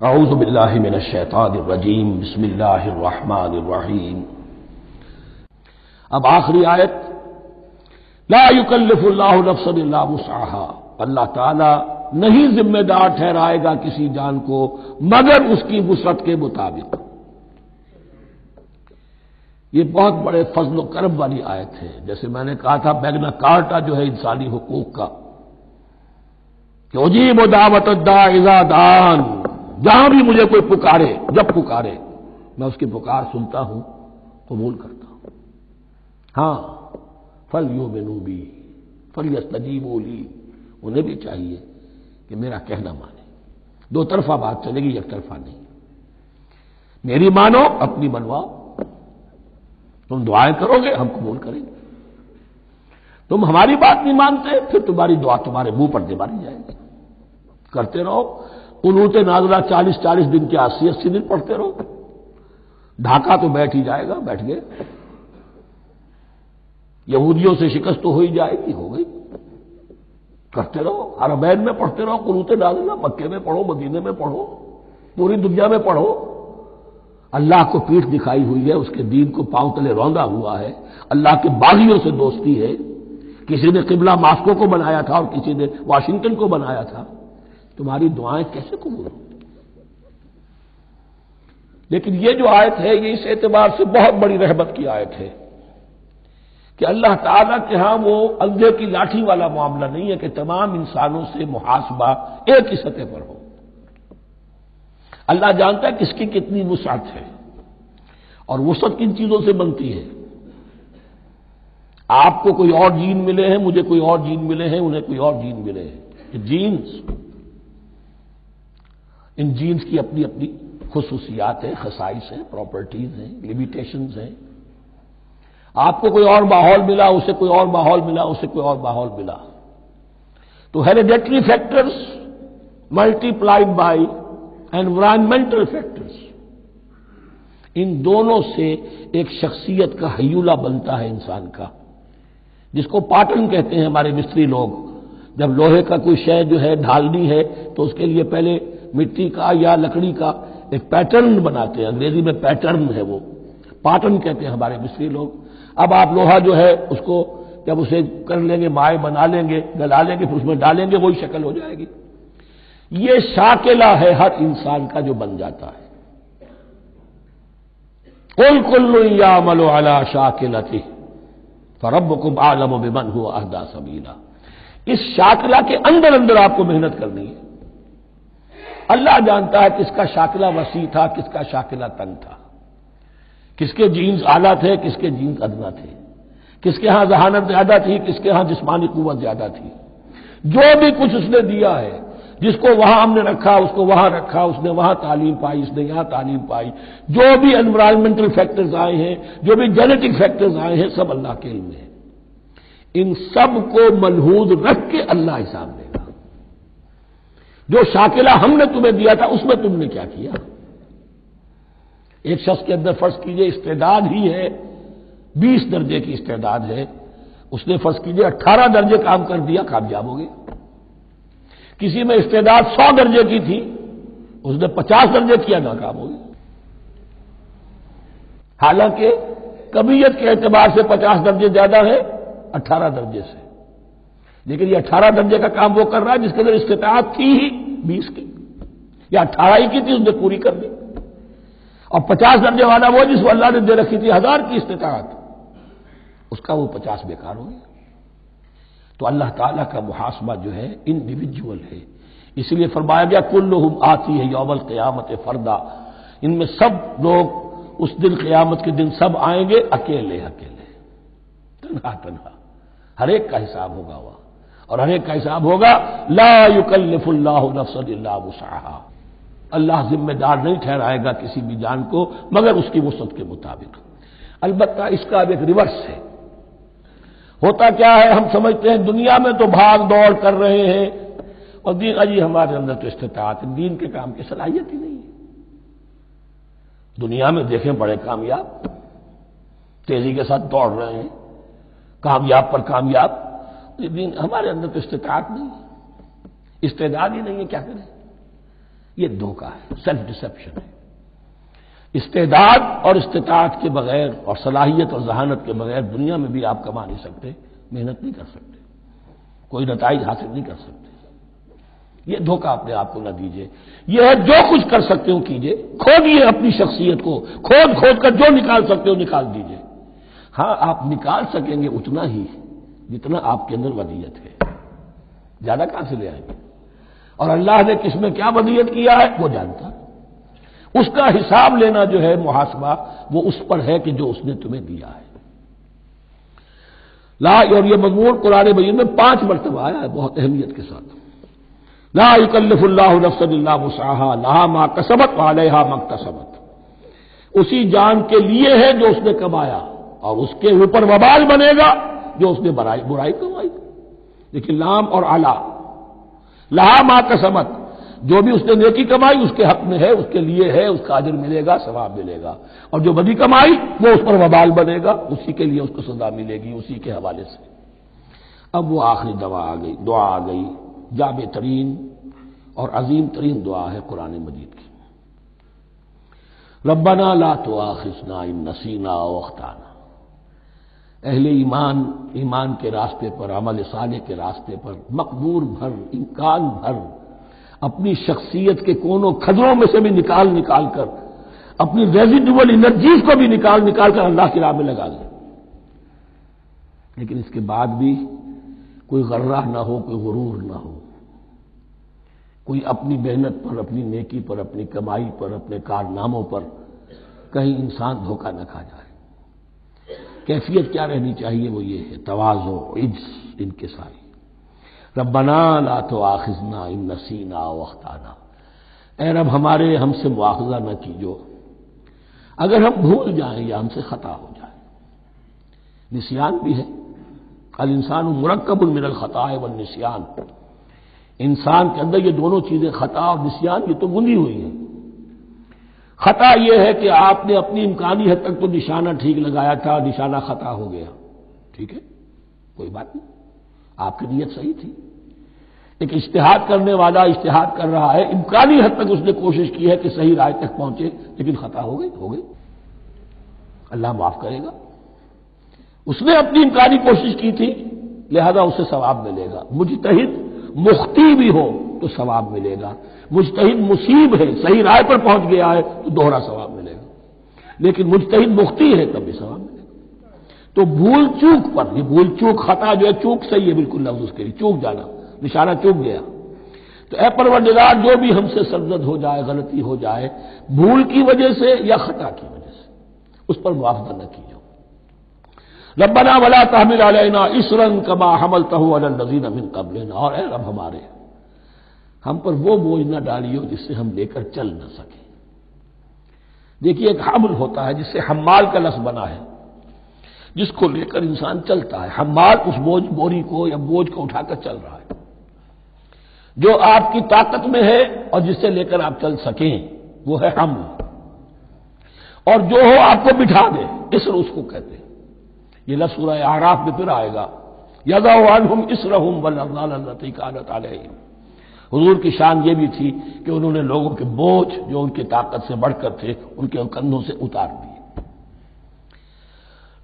اعوذ باللہ من الشیطان الرجیم بسم اللہ الرحمن الرحیم۔ اب آخری آیت، لا یکلف اللہ نفسا الا وسعہا، اللہ تعالی نہیں ذمہ دار ٹھہرائے گا کسی جان کو مگر اس کی وسعت کے مطابق۔ یہ بہت بڑے فضل و کرم والی آیت ہے۔ جیسے میں نے کہا تھا میگنا کارٹا جو ہے انسانی حقوق کا، کہ اجیب دعوت الداع اذا دعان، جہاں بھی مجھے کوئی پکارے، جب پکارے میں اس کی پکار سنتا ہوں، قبول کرتا ہوں۔ ہاں فلیؤمنوا بی فلیستجیبوا لی، انہیں بھی چاہیے کہ میرا کہنا مانے۔ دو طرفہ بات چلے گی، یک طرفہ نہیں۔ میری مانو، اپنی منواؤ۔ تم دعائیں کرو گے، ہم قبول کریں گے۔ تم ہماری بات نہیں مانتے، پھر تمہاری دعا تمہارے منہ پر دے ماری جائے گی۔ کرتے رہو قنوت نازلہ 40 دن کے 80 دن پڑھتے رہو، ڈھاکہ تو بیٹھ ہی جائے گا، بیٹھ گئے۔ یہودیوں سے شکست تو ہو ہی جائے گی، ہو گئی۔ کرتے رہو، حرمین میں پڑھتے رہو قنوت نازلہ، مکے میں پڑھو، مدینے میں پڑھو، پوری دنیا میں پڑھو۔ اللہ کو پیٹھ دکھائی ہوئی ہے، اس کے دین کو پاؤں تلے روندا ہوا ہے، اللہ کے باغیوں سے دوستی ہے۔ کسی نے قبلہ ماسکو کو بنایا تھا اور کسی نے واشنگٹن کو بنایا تھا۔ تمہاری دعائیں کیسے قبول ہوں؟ لیکن یہ جو آیت ہے یہ اس اعتبار سے بہت بڑی رحمت کی آیت ہے کہ اللہ تعالیٰ کے ہاں وہ اندھے کی لاٹھی والا معاملہ نہیں ہے کہ تمام انسانوں سے محاسبہ ایک ہی سطح پر ہو۔ اللہ جانتا ہے کس کی کتنی وسعت ہے، اور وسعت کن چیزوں سے بنتی ہے۔ آپ کو کوئی اور جین ملے ہیں، مجھے کوئی اور جین ملے ہیں، انہیں کوئی اور جین ملے ہیں۔ یہ جینز، ان جینز کی اپنی اپنی خصوصیات ہیں، خصائص ہیں، پراپرٹیز ہیں، لیمیٹیشنز ہیں۔ آپ کو کوئی اور ماحول ملا، اسے کوئی اور ماحول ملا، اسے کوئی اور ماحول ملا۔ تو hereditary factors multiplied by environmental factors, ان دونوں سے ایک شخصیت کا ہیولہ بنتا ہے انسان کا، جس کو پاٹن کہتے ہیں ہمارے مستری لوگ۔ جب لوہے کا کوئی شے جو ہے ڈھالنی ہے تو اس کے لیے پہلے مٹی کا یا لکڑی کا ایک پیٹرن بناتے ہیں، انگریزی میں پیٹرن ہے، وہ پاٹن کہتے ہیں ہمارے مستری لوگ۔ اب آپ لوہا جو ہے اس کو جب اسے کر لیں گے، مائع بنا لیں گے، گلا لیں گے، پھر اس میں ڈالیں گے، وہی شکل ہو جائے گی۔ یہ شاکلہ ہے ہر انسان کا جو بن جاتا ہے۔ قل کل یعمل علی شاکلتہ فربکم اعلم بمن هو اہدی سبیلا۔ اس شاکلہ کے اندر آپ کو محنت کرنی ہے۔ اللہ جانتا ہے کس کا شاکلہ وسیع تھا، کس کا شاکلہ تنگ تھا، کس کے جینز اعلیٰ تھے، کس کے جینز ادنا تھے، کس کے ہاں ذہانت زیادہ تھی، کس کے ہاں جسمانی قوت زیادہ تھی۔ جو بھی کچھ اس نے دیا ہے، جس کو وہاں ہم نے رکھا، اس کو وہاں رکھا، اس نے وہاں تعلیم پائی، اس نے یہاں تعلیم پائی۔ جو بھی انوائرمنٹل فیکٹرز آئے ہیں، جو بھی جینیٹک فیکٹرز آئے ہیں، سب اللہ کے علم میں ہے۔ ان سب کو ملحوظ رکھ کے اللہ حساب دے گا۔ جو شاکلہ ہم نے تمہیں دیا تھا اس میں تم نے کیا کیا؟ ایک شخص کے اندر فرض کیجئے استعداد ہی ہے 20 درجے کی استعداد ہے، اس نے فرض کیجئے 18 درجے کام کر دیا، کامیاب ہو گیا۔ کسی میں استعداد 100 درجے کی تھی، اس نے 50 درجے کیا، ناکام ہو گیا۔ حالانکہ کمیت کے اعتبار سے 50 درجے زیادہ ہے 18 درجے سے، لیکن یہ 18 درجے کا کام وہ کر رہا ہے جس کے اندر استطاعت تھی ہی 20 کی، یا 18 ہی کی تھی، اس نے پوری کر دی۔ اور 50 درجے والا وہ جس کو اللہ نے دے رکھی تھی 1000 کی استطاعت، اس کا وہ 50 بیکار ہو گیا۔ تو اللہ تعالیٰ کا محاسبہ جو ہے انڈیویجول ہے، اس لیے فرمایا گیا کلہم آتی ہے یوم القیامت فردا، ان میں سب لوگ اس دن قیامت کے دن سب آئیں گے اکیلے اکیلے، تنہا تنہا۔ ہر ایک کا حساب ہوگا وہاں، اور ہر ایک کا حساب ہوگا لا یکلف اللہ نفسا الا وسعہا۔ اللہ ذمہ دار نہیں ٹھہرائے گا کسی بھی جان کو مگر اس کی وسعت کے مطابق۔ البتہ اس کا اب ایک ریورس ہے۔ ہوتا کیا ہے، ہم سمجھتے ہیں دنیا میں تو بھاگ دوڑ کر رہے ہیں، اور دین اجی ہمارے اندر تو استطاعت ہے، دین کے کام کی صلاحیت ہی نہیں ہے۔ دنیا میں دیکھیں بڑے کامیاب تیزی کے ساتھ دوڑ رہے ہیں، کامیاب پر کامیاب، دین ہمارے اندر تو استطاعت نہیں ہے، استعداد ہی نہیں ہے، کیا کریں؟ یہ دھوکہ ہے، سیلف ڈسپشن ہے۔ استعداد اور استطاعت کے بغیر اور صلاحیت اور ذہانت کے بغیر دنیا میں بھی آپ کما نہیں سکتے، محنت نہیں کر سکتے، کوئی نتائج حاصل نہیں کر سکتے۔ یہ دھوکہ اپنے آپ کو نہ دیجیے۔ یہ ہے جو کچھ کر سکتے ہو کیجیے، کھودیے اپنی شخصیت کو، کھود کر جو نکال سکتے ہو نکال دیجیے۔ ہاں آپ نکال سکیں گے اتنا ہی جتنا آپ کے اندر ودیت ہے، زیادہ کہاں سے لے آئیں گے؟ اور اللہ نے کس میں کیا ودیت کیا ہے وہ جانتا ہے، اس کا حساب لینا جو ہے محاسبہ وہ اس پر ہے کہ جو اس نے تمہیں دیا ہے۔ لا، اور یہ مضمون قرآن مجید میں 5 مرتبہ آیا ہے بہت اہمیت کے ساتھ۔ لا یکلف اللہ نفسا الا وسعها لها ما کسبت وعلیہا ما اکتسبت۔ اسی جان کے لیے ہے جو اس نے کمایا، اور اس کے اوپر وبال بنے گا جو اس نے برائی کمائی۔ لیکن لام اور اعلی، لہا ما کسبت، جو بھی اس نے نیکی کمائی اس کے حق میں ہے، اس کے لیے ہے، اس کا اجر ملے گا، ثواب ملے گا، اور جو بدی کمائی وہ اس پر وبال بنے گا، اسی کے لیے اس کو سزا ملے گی، اسی کے حوالے سے۔ اب وہ آخری دعا آ گئی، جامع ترین اور عظیم ترین دعا ہے قرآن مجید کی۔ ربنا لا تؤاخذنا ان نسینا او اخطانا۔ اہل ایمان کے راستے پر، عمل صالح کے راستے پر مقدور بھر، امکان بھر اپنی شخصیت کے کونوں کھدروں میں سے بھی نکال کر، اپنی ریزیڈول انرجیز کو بھی نکال کر اللہ کی راہ میں لگا دیں، لیکن اس کے بعد بھی کوئی غرہ نہ ہو، کوئی غرور نہ ہو، کوئی اپنی محنت پر، اپنی نیکی پر، اپنی کمائی پر، اپنے کارناموں پر کہیں انسان دھوکہ نہ کھا جائے۔ کیفیت کیا رہنی چاہیے؟ وہ یہ ہے تواضع، عجز، انکساری۔ ربنا لا تؤاخذنا ان نسینا او اخطانا۔ اے رب ہم سے مواخذہ نہ کیجو اگر ہم بھول جائیں یا ہم سے خطا ہو جائے۔ نسیان بھی ہے، الانسان مرکب من الخطاء والنسیان، انسان کے اندر یہ دونوں چیزیں، خطا اور نسیان، یہ تو گندی ہوئی ہیں۔ خطا یہ ہے کہ آپ نے اپنی امکانی حد تک تو نشانہ ٹھیک لگایا تھا، نشانہ خطا ہو گیا، ٹھیک ہے، کوئی بات نہیں، آپ کی نیت صحیح تھی۔ ایک اجتہاد کرنے والا اجتہاد کر رہا ہے، امکانی حد تک اس نے کوشش کی ہے کہ صحیح رائے تک پہنچے، لیکن خطا ہو گئی، اللہ معاف کرے گا۔ اس نے اپنی امکانی کوشش کی تھی، لہذا اسے ثواب ملے گا۔ مجتہد مخطی بھی ہو تو ثواب ملے گا، مجتہد مصیب ہے، صحیح رائے پر پہنچ گیا ہے تو دوہرا ثواب ملے گا، لیکن مجتہد مخطی ہے تب بھی ثواب ملے گا۔ تو بھول چوک پر، یہ بھول چوک، خطا جو ہے چوک صحیح ہے بالکل لفظ اس کے لیے، چوک جانا، نشانہ چوک گیا۔ تو اے پروردگار جو بھی ہم سے سرزد ہو جائے، غلطی ہو جائے، بھول کی وجہ سے یا خطا کی وجہ سے، اس پر معاوضہ نہ کیجو۔ ربنا ولا تحمل علینا اصرا کما حملتہ علی الذین من قبلنا، اور اے رب ہمارے، ہم پر وہ بوجھ نہ ڈالیو جس سے ہم لے کر چل نہ سکیں۔ دیکھیے ایک حمل ہوتا ہے جس سے حمال کا لفظ بنا ہے، جس کو لے کر انسان چلتا ہے۔ حمال اس بوری کو یا بوجھ کو اٹھا کر چل رہا ہے، جو آپ کی طاقت میں ہے اور جس سے لے کر آپ چل سکیں وہ ہے حمل، اور جو ہو آپ کو بٹھا دے، اسر اس کو کہتے ہیں۔ یہ لفظ سورہ اعراف میں پھر آئے گا، یضع عنہم اسرہم والاغلال التی کانت علیہم۔ حضور کی شان یہ بھی تھی کہ انہوں نے لوگوں کے بوجھ جو ان کی طاقت سے بڑھ کر تھے ان کے کندھوں سے اتار دیے۔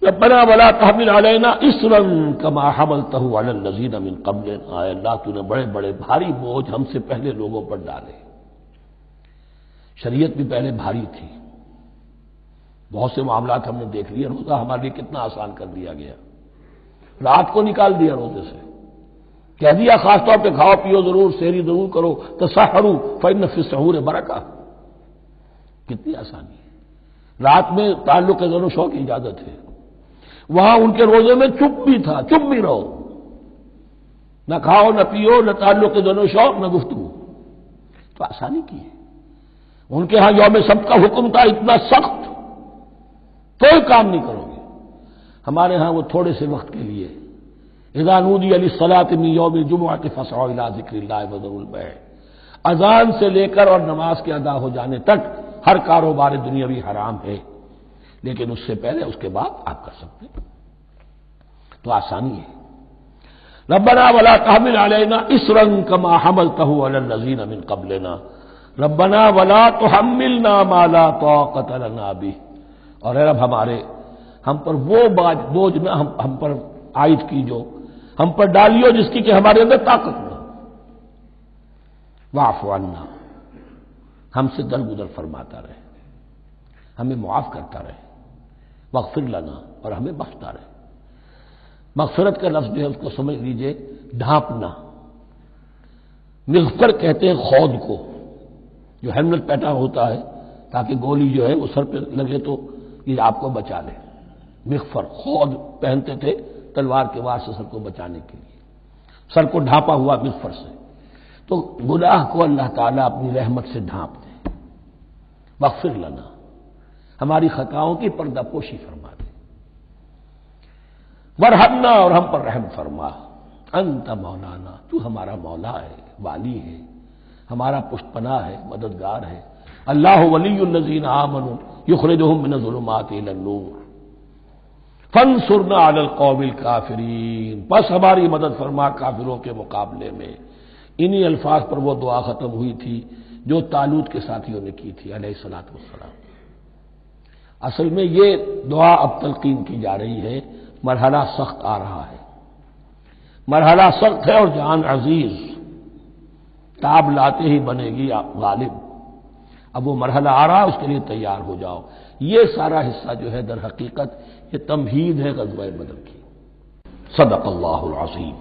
ربنا ولا تحمل علینا اصرا کما حملتہ علی الذین من قبلنا، اے اللہ تو نے بڑے بڑے بھاری بوجھ ہم سے پہلے لوگوں پر ڈالے۔ شریعت بھی پہلے بھاری تھی، بہت سے معاملات ہم نے دیکھ لیے، روزہ ہمارے لیے کتنا آسان کر دیا گیا، رات کو نکال دیا روزے سے، کہہ دیا خاص طور پہ کھاؤ پیو ضرور، سحری ضرور کرو، تسحروا فإن فی السحور برکہ، کتنی آسانی ہے۔ رات میں تعلق زن و شو کی اجازت ہے، وہاں ان کے روزے میں چپ بھی تھا، چپ بھی رہو، نہ کھاؤ نہ پیو، نہ تعلق زن و شو، نہ گفتگو، تو آسانی کی ہے۔ ان کے ہاں یوم سبت کا حکم تھا اتنا سخت، کوئی کام نہیں کرو گے۔ ہمارے ہاں وہ تھوڑے سے وقت کے لیے، اذا نودی للصلاۃ من یوم الجمعۃ فاسعوا الی ذکر اللہ وذروا البیع، اذان سے لے کر اور نماز کے ادا ہو جانے تک ہر کاروبار دنیاوی حرام ہے، لیکن اس سے پہلے اس کے بعد آپ کر سکتے ہیں، تو آسانی ہے۔ ربنا ولا تحمل علینا اصرا کما حملتہ علی الذین من قبلنا، ربنا ولا تحملنا ما لا طاقت لنا به، اور اے رب ہمارے ہم پر وہ بوجھ نہ ہم پر عائد کیجو، ہم پر ڈالیو جس کی کہ ہمارے اندر طاقت نہ، واعف عنا، ہم سے درگزر فرماتا رہے، ہمیں معاف کرتا رہے، واغفر لنا، اور ہمیں بخشتا رہے۔ مغفرت کا لفظ جو ہے اس کو سمجھ لیجئے ڈھانپنا، مغفر کہتے ہیں خود کو، جو ہیلمٹ پہنا ہوتا ہے تاکہ گولی جو ہے وہ سر پہ لگے تو یہ آپ کو بچا لے، مغفر خود پہنتے تھے تلوار کے وار سے سر کو بچانے کے لیے، سر کو ڈھانپا ہوا مغفر سے۔ تو گناہ کو اللہ تعالیٰ اپنی رحمت سے ڈھانپ دے، واغفر لنا، ہماری خطاؤں کی پردہ پوشی فرما دے، ورحمنا، اور ہم پر رحم فرما، انت مولانا، تو ہمارا مولا ہے، والی ہے، ہمارا پشت پناہ ہے، مددگار ہے۔ اللہ ولی الذین آمنوا یخرجہم من الظلمات الی النور فانصرنا علی القوم الکافرین، بس ہماری مدد فرما کافروں کے مقابلے میں۔ انہی الفاظ پر وہ دعا ختم ہوئی تھی جو طالوت کے ساتھیوں نے کی تھی علیہ الصلوۃ والسلام۔ اصل میں یہ دعا اب تلقین کی جا رہی ہے، مرحلہ سخت آ رہا ہے، مرحلہ سخت ہے اور جان عزیز، تاب لاتے ہی بنے گی آپ غالب۔ اب وہ مرحلہ آ رہا ہے، اس کے لیے تیار ہو جاؤ۔ یہ سارا حصہ جو ہے در حقیقت یہ تمہید ہے غزوہ بدر کی۔ صدق اللہ العظیم۔